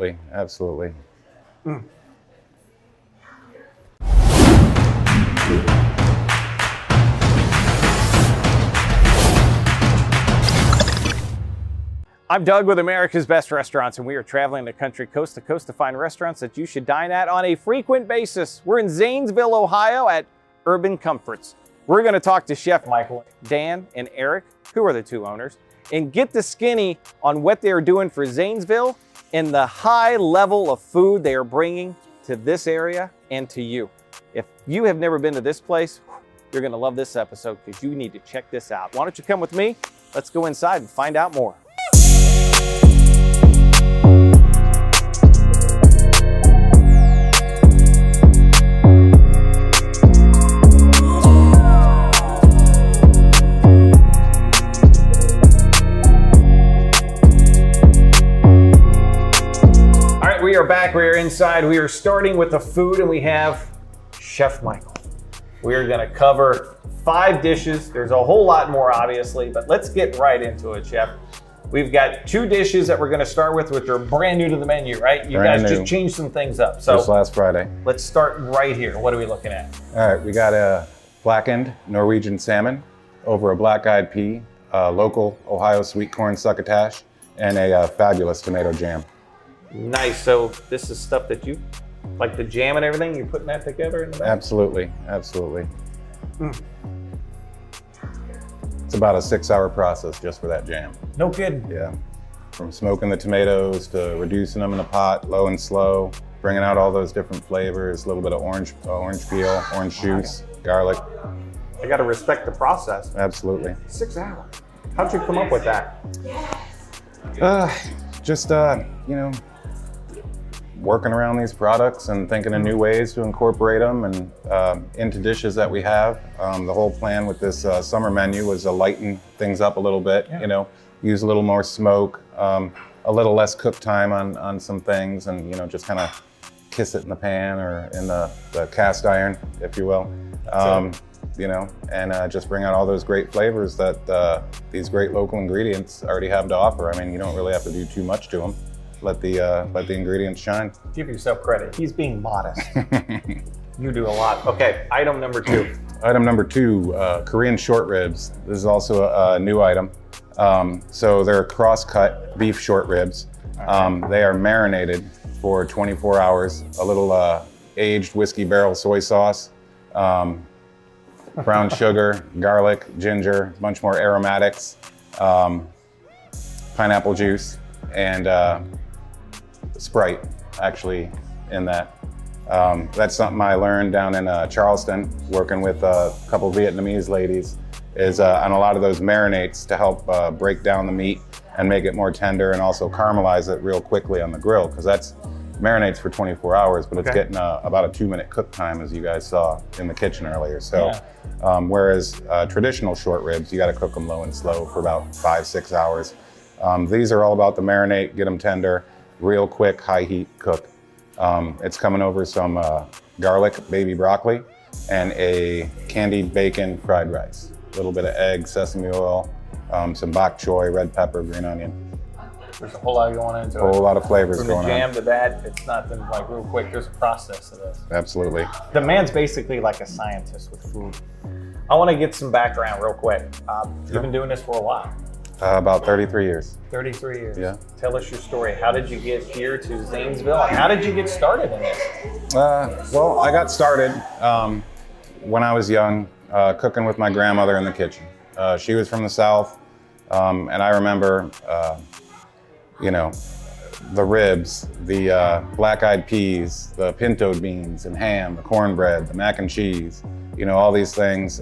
Absolutely. I'm Doug with America's Best Restaurants, and we are traveling the country coast to coast to find restaurants that you should dine at on a frequent basis. We're in Zanesville, Ohio at Urban Comforts. We're going to talk to Chef Michael, Dan, and Eric, who are the two owners, and get the skinny on what they are doing for Zanesville and the high level of food they are bringing to this area and to you. If you have never been to this place, you're going to love this episode because you need to check this out. Why don't you come with me? Let's go inside and find out more. We are back, we are inside. We are starting with the food and we have Chef Michael. We are gonna cover 5 dishes. There's a whole lot more obviously, but let's get right into it, Chef. We've got 2 dishes that we're gonna start with, which are brand new to the menu, right? You guys just changed some things up. So just last Friday. Let's start right here. What are we looking at? All right, we got a blackened Norwegian salmon over a black-eyed pea, local Ohio sweet corn succotash, and a fabulous tomato jam. Nice. So this is stuff that you, like the jam and everything, you're putting that together in the back? Absolutely, absolutely. It's about a 6-hour process just for that jam. No kidding. Yeah. From smoking the tomatoes to reducing them in a pot, low and slow, bringing out all those different flavors, a little bit of orange peel, orange juice, garlic. I got to respect the process. Absolutely. 6 hours. How'd you come up with that? Just, you know, working around these products and thinking of new ways to incorporate them and into dishes that we have. The whole plan with this summer menu was to lighten things up a little bit, you know, use a little more smoke, a little less cook time on some things, and, you know, just kind of kiss it in the pan or in the cast iron, if you will. You know, and just bring out all those great flavors that these great local ingredients already have to offer. I mean, you don't really have to do too much to them. Let the ingredients shine. Give yourself credit. He's being modest. You do a lot. Okay, item number 2. Item number 2, Korean short ribs. This is also a new item. So they're cross-cut beef short ribs. They are marinated for 24 hours. A little aged whiskey barrel soy sauce, brown sugar, garlic, ginger, a bunch more aromatics, pineapple juice, and Sprite actually in that. That's something I learned down in Charleston, working with a couple Vietnamese ladies, is on a lot of those marinades to help break down the meat and make it more tender, and also caramelize it real quickly on the grill, because that's marinates for 24 hours, but it's getting about a 2-minute cook time, as you guys saw in the kitchen earlier. So, whereas traditional short ribs, you got to cook them low and slow for about 5-6 hours. These are all about the marinade, get them tender, real quick, high heat cook. It's coming over some garlic baby broccoli and a candied bacon fried rice. A little bit of egg, sesame oil, some bok choy, red pepper, green onion. There's a whole lot going into it. A whole lot of flavors going on. From the jam to that, it's nothing like real quick. There's a process to this. Absolutely. The man's basically like a scientist with food. I want to get some background real quick. You've been doing this for a while. About 33 years. 33 years. Yeah. Tell us your story. How did you get here to Zanesville? And how did you get started in this? Well, I got started when I was young, cooking with my grandmother in the kitchen. She was from the South, and I remember, you know, the ribs, the black-eyed peas, the pinto beans and ham, the cornbread, the mac and cheese, you know, all these things.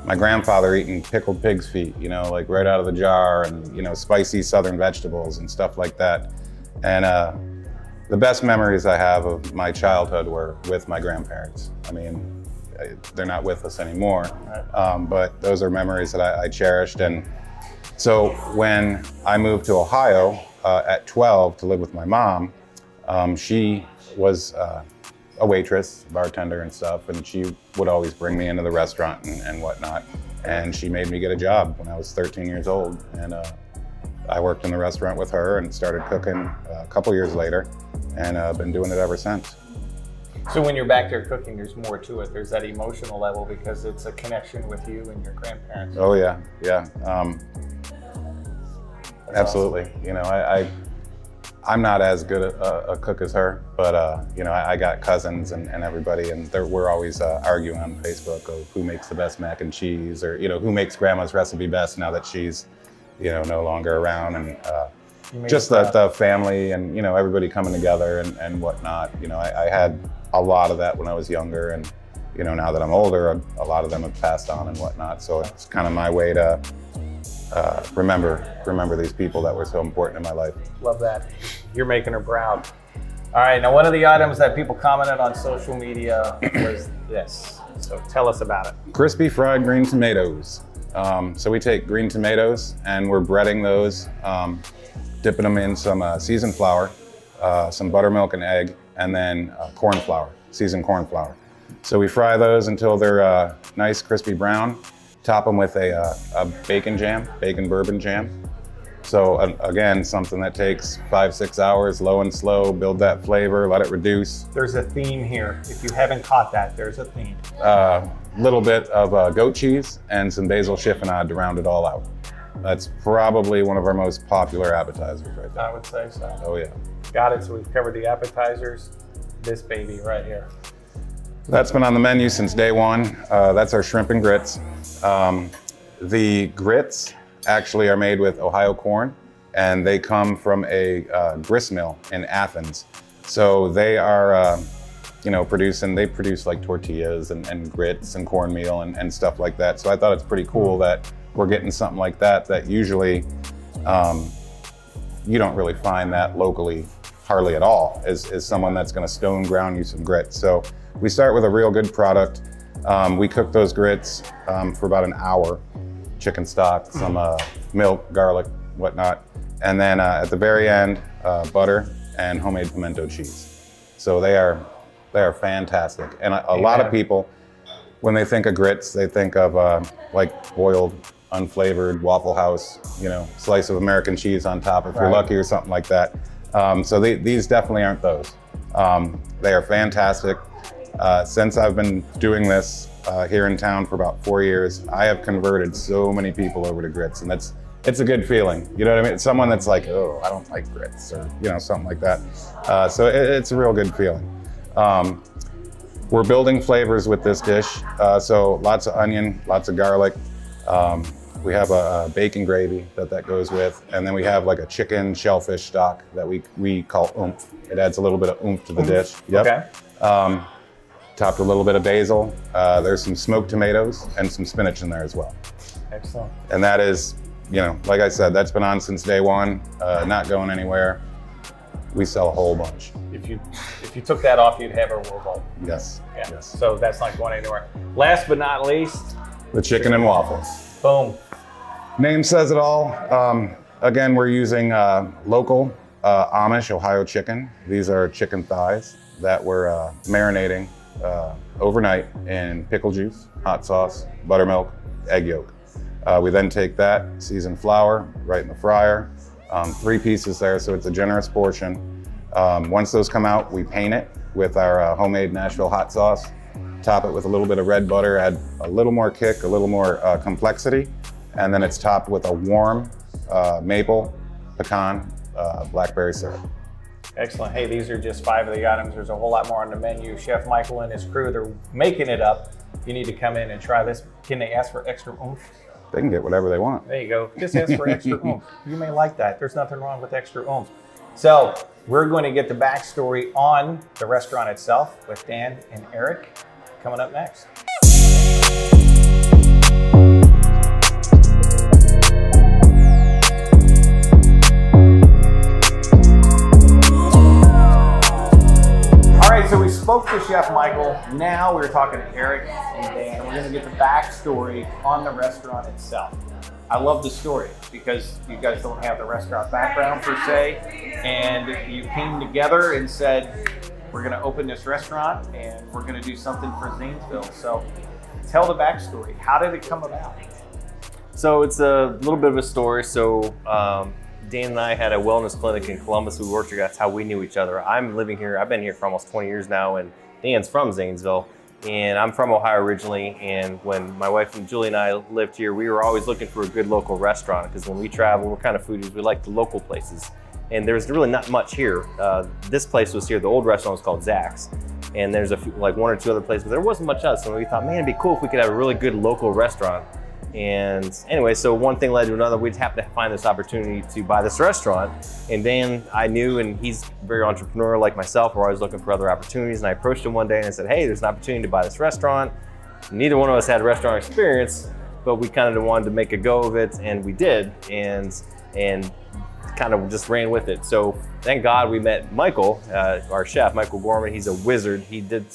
My grandfather eating pickled pig's feet, you know, like right out of the jar, and, you know, spicy southern vegetables and stuff like that. And the best memories I have of my childhood were with my grandparents. I mean, they're not with us anymore, but those are memories that I cherished. And so when I moved to Ohio at 12 to live with my mom, she was a waitress, bartender and stuff, and she would always bring me into the restaurant and whatnot. And she made me get a job when I was 13 years old. And I worked in the restaurant with her and started cooking a couple years later, and been doing it ever since. So when you're back there cooking, there's more to it. There's that emotional level because it's a connection with you and your grandparents. Oh yeah, yeah. Absolutely. Awesome. You know, I'm not as good a cook as her, but you know, I got cousins and everybody, and we're always arguing on Facebook of who makes the best mac and cheese, or you know, who makes grandma's recipe best now that she's, you know, no longer around, and just the family and, you know, everybody coming together and whatnot. You know, I had a lot of that when I was younger, and you know, now that I'm older, a lot of them have passed on and whatnot. So it's kind of my way to remember these people that were so important in my life. Love that. You're making her proud. All right, now one of the items that people commented on social media was this. So tell us about it. Crispy fried green tomatoes. So we take green tomatoes and we're breading those, dipping them in some seasoned flour, some buttermilk and egg, and then corn flour, seasoned corn flour. So we fry those until they're nice crispy brown. Top them with a bacon bourbon jam. So again, something that takes 5-6 hours, low and slow, build that flavor, let it reduce. There's a theme here. If you haven't caught that, there's a theme. Little bit of goat cheese and some basil chiffonade to round it all out. That's probably one of our most popular appetizers right there. I would say so. Oh yeah. Got it, so we've covered the appetizers. This baby right here. That's been on the menu since day one. That's our shrimp and grits. The grits actually are made with Ohio corn, and they come from a grist mill in Athens. So they are, you know, they produce like tortillas and grits and cornmeal and stuff like that. So I thought it's pretty cool that we're getting something like that usually you don't really find that locally hardly at all, is someone that's gonna stone ground you some grits. So we start with a real good product. We cook those grits for about an hour, chicken stock, some milk, garlic, whatnot. And then at the very end, butter and homemade pimento cheese. So they are fantastic. And a lot of people, when they think of grits, they think of like boiled, unflavored Waffle House, you know, slice of American cheese on top if you're lucky, or something like that. So these definitely aren't those. They are fantastic. Since I've been doing this here in town for about 4 years, I have converted so many people over to grits, and it's a good feeling. You know what I mean? It's someone that's like, oh, I don't like grits, or you know, something like that. So it's a real good feeling. We're building flavors with this dish. So lots of onion, lots of garlic. We have a bacon gravy that goes with, and then we have like a chicken shellfish stock that we call oomph. It adds a little bit of oomph to the dish. Yep. Okay. Topped with a little bit of basil. There's some smoked tomatoes and some spinach in there as well. Excellent. And that is, you know, like I said, that's been on since day one, not going anywhere. We sell a whole bunch. If you took that off, you'd have a World Bowl. Yes. Yeah. Yes. So that's not going anywhere. Last but not least, The chicken and waffles. boom. Name says it all. Again, we're using local Amish Ohio chicken. These are chicken thighs that we're marinating overnight in pickle juice, hot sauce, buttermilk, egg yolk. We then take that, seasoned flour, right in the fryer. 3 pieces there, so it's a generous portion. Once those come out, we paint it with our homemade Nashville hot sauce. Top it with a little bit of red butter, add a little more kick, a little more complexity. And then it's topped with a warm maple, pecan, blackberry syrup. Excellent. Hey, these are just 5 of the items. There's a whole lot more on the menu. Chef Michael and his crew, they're making it up. You need to come in and try this. Can they ask for extra oomph? They can get whatever they want. There you go. Just ask for extra oomph. You may like that. There's nothing wrong with extra oomph. So we're going to get the backstory on the restaurant itself with Dan and Eric coming up next. So we spoke to Chef Michael. Now we're talking to Eric and Dan. We're going to get the backstory on the restaurant itself. I love the story because you guys don't have the restaurant background per se, and you came together and said, we're going to open this restaurant and we're going to do something for Zanesville. So tell the backstory. How did it come about? So it's a little bit of a story. So Dan and I had a wellness clinic in Columbus. We worked here. That's how we knew each other. I'm living here. I've been here for almost 20 years now, and Dan's from Zanesville, and I'm from Ohio originally. And when my wife and Julie and I lived here, we were always looking for a good local restaurant, because when we travel, we're kind of foodies. We like the local places, and there's really not much here. This place was here. The old restaurant was called Zach's, and there's a few, like 1 or 2 other places, but there wasn't much else. So we thought, man, it'd be cool if we could have a really good local restaurant. And anyway, so one thing led to another. We just happened to find this opportunity to buy this restaurant. And Dan, I knew, and he's very entrepreneurial like myself. We're always looking for other opportunities. And I approached him one day and I said, hey, there's an opportunity to buy this restaurant. Neither one of us had restaurant experience, but we kind of wanted to make a go of it, and we did, and kind of just ran with it. So thank God we met Michael, our chef, Michael Gorman. He's a wizard. He did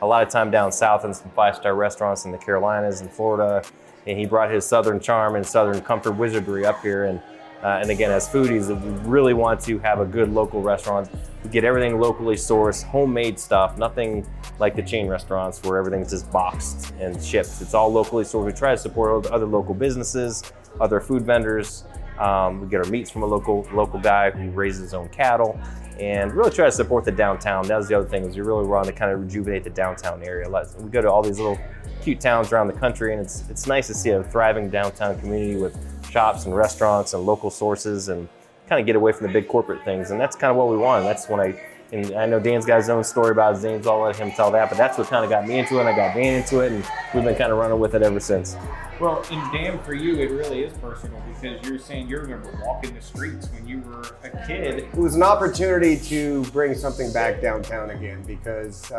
a lot of time down south in some 5-star restaurants in the Carolinas and Florida. And he brought his Southern charm and Southern comfort wizardry up here. And again, as foodies, we really want to have a good local restaurant. We get everything locally sourced, homemade stuff, nothing like the chain restaurants where everything's just boxed and shipped. It's all locally sourced. We try to support other local businesses, other food vendors. We get our meats from a local guy who raises his own cattle, and really try to support the downtown. That was the other thing, is we really want to kind of rejuvenate the downtown area. We go to all these little cute towns around the country, and it's nice to see a thriving downtown community with shops and restaurants and local sources, and kind of get away from the big corporate things. And that's kind of what we want. That's when and I know Dan's got his own story about Zanes. I'll let him tell that, but that's what kind of got me into it, and I got Dan into it, and we've been kind of running with it ever since. Well, and Dan, for you, it really is personal, because you're saying you remember walking the streets when you were a kid. It was an opportunity to bring something back downtown again, because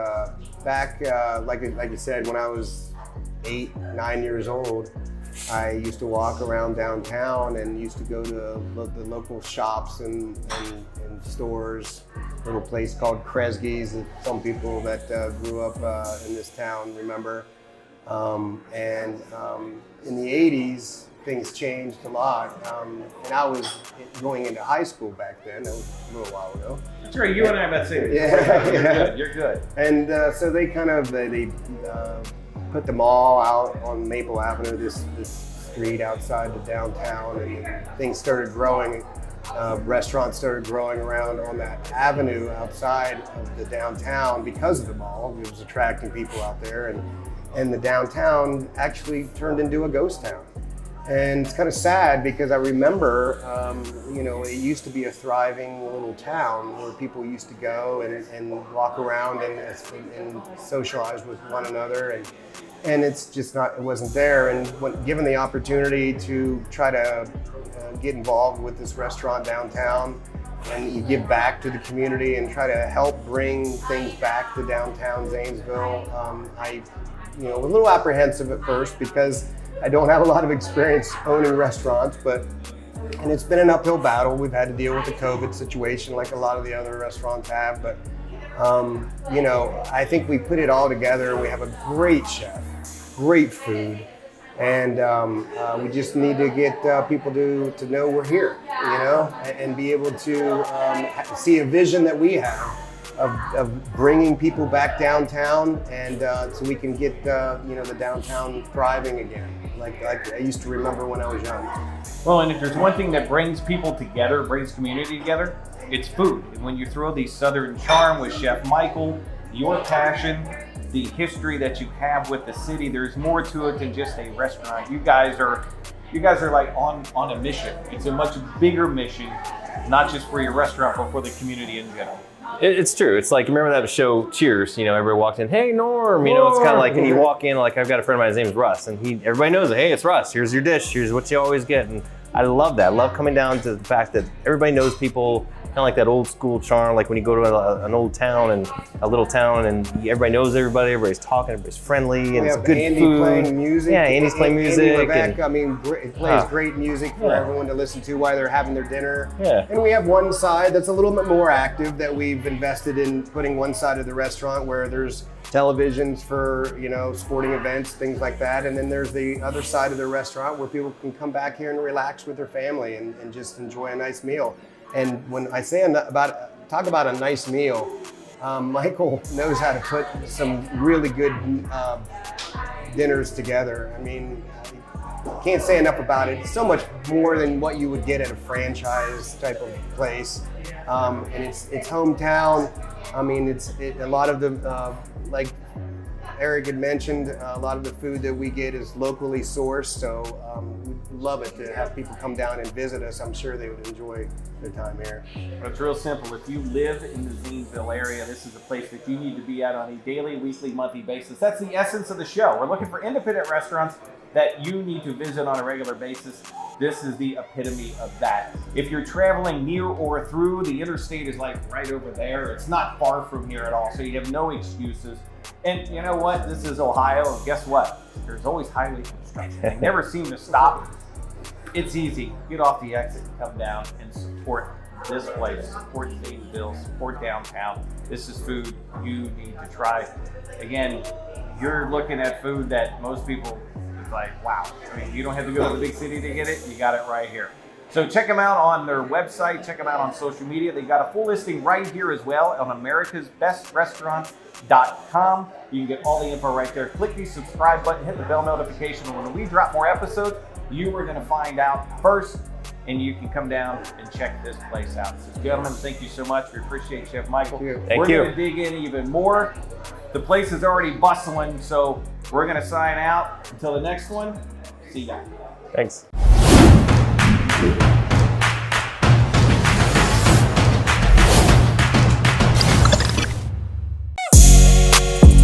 back, like you said, when I was 8, 9 years old, I used to walk around downtown and used to go to the local shops and stores. A little place called Kresge's that some people that grew up in this town remember. In the 80s, things changed a lot. And I was going into high school back then. That was a little while ago. That's right, you and I about to say Yeah. You're good. And so they kind of, they put the mall out on Maple Avenue, this street outside the downtown, and things started growing. Restaurants started growing around on that avenue outside of the downtown because of the mall. It was attracting people out there, and the downtown actually turned into a ghost town. And it's kind of sad, because I remember, it used to be a thriving little town where people used to go and walk around and socialize with one another. And it's just not, it wasn't there. And when given the opportunity to try to get involved with this restaurant downtown, and you give back to the community and try to help bring things back to downtown Zanesville, I was a little apprehensive at first, because I don't have a lot of experience owning restaurants, and it's been an uphill battle. We've had to deal with the COVID situation like a lot of the other restaurants have, but I think we put it all together. We have a great chef, great food, and we just need to get people to know we're here, and be able to see a vision that we have of bringing people back downtown, and so we can get the downtown thriving again, like I used to remember when I was young. Well, and if there's one thing that brings people together, brings community together, it's food. And when you throw the Southern charm with Chef Michael, your passion, the history that you have with the city, there's more to it than just a restaurant. You guys are like on a mission. It's a much bigger mission, not just for your restaurant, but for the community in general. It's true. It's like, remember that show Cheers? Everybody walked in, hey Norm. It's kind of like, and you walk in, like, I've got a friend of mine, his name's Russ, and everybody knows it. Hey, it's Russ. Here's your dish. Here's what you always get. And I love that. I love coming down to the fact that everybody knows people, kind of like that old school charm, like when you go to an old town and a little town, and everybody knows everybody, everybody's talking, everybody's friendly, and it's good Andy food. Playing music. Yeah, Andy's playing music. Andy Levesque, plays great music for everyone to listen to while they're having their dinner. Yeah. And we have one side that's a little bit more active that we've invested in, putting one side of the restaurant where there's televisions for, sporting events, things like that. And then there's the other side of the restaurant where people can come back here and relax with their family and just enjoy a nice meal. And when I say talk about a nice meal, Michael knows how to put some really good dinners together. I mean, can't say enough about it. It's so much more than what you would get at a franchise type of place, and it's hometown. I mean, a lot of the like Eric had mentioned, a lot of the food that we get is locally sourced, so we'd love it to have people come down and visit us. I'm sure they would enjoy their time here. It's real simple. If you live in the Zanesville area, this is a place that you need to be at on a daily, weekly, monthly basis. That's the essence of the show. We're looking for independent restaurants that you need to visit on a regular basis. This is the epitome of that. If you're traveling near or through, the interstate is like right over there. It's not far from here at all, so you have no excuses. And you know what? This is Ohio, and guess what? There's always highway construction. They never seem to stop. It's easy. Get off the exit and come down and support this place. Support Zanesville, support downtown. This is food you need to try. Again, you're looking at food that most people is like, wow. I mean, you don't have to go to the big city to get it. You got it right here. So check them out on their website. Check them out on social media. They got a full listing right here as well on americasbestrestaurants.com. You can get all the info right there. Click the subscribe button, hit the bell notification. When we drop more episodes, you are going to find out first, and you can come down and check this place out. So, gentlemen, thank you so much. We appreciate Chef Michael. Thank you. We're going to dig in even more. The place is already bustling, so we're going to sign out. Until the next one, see ya. Thanks.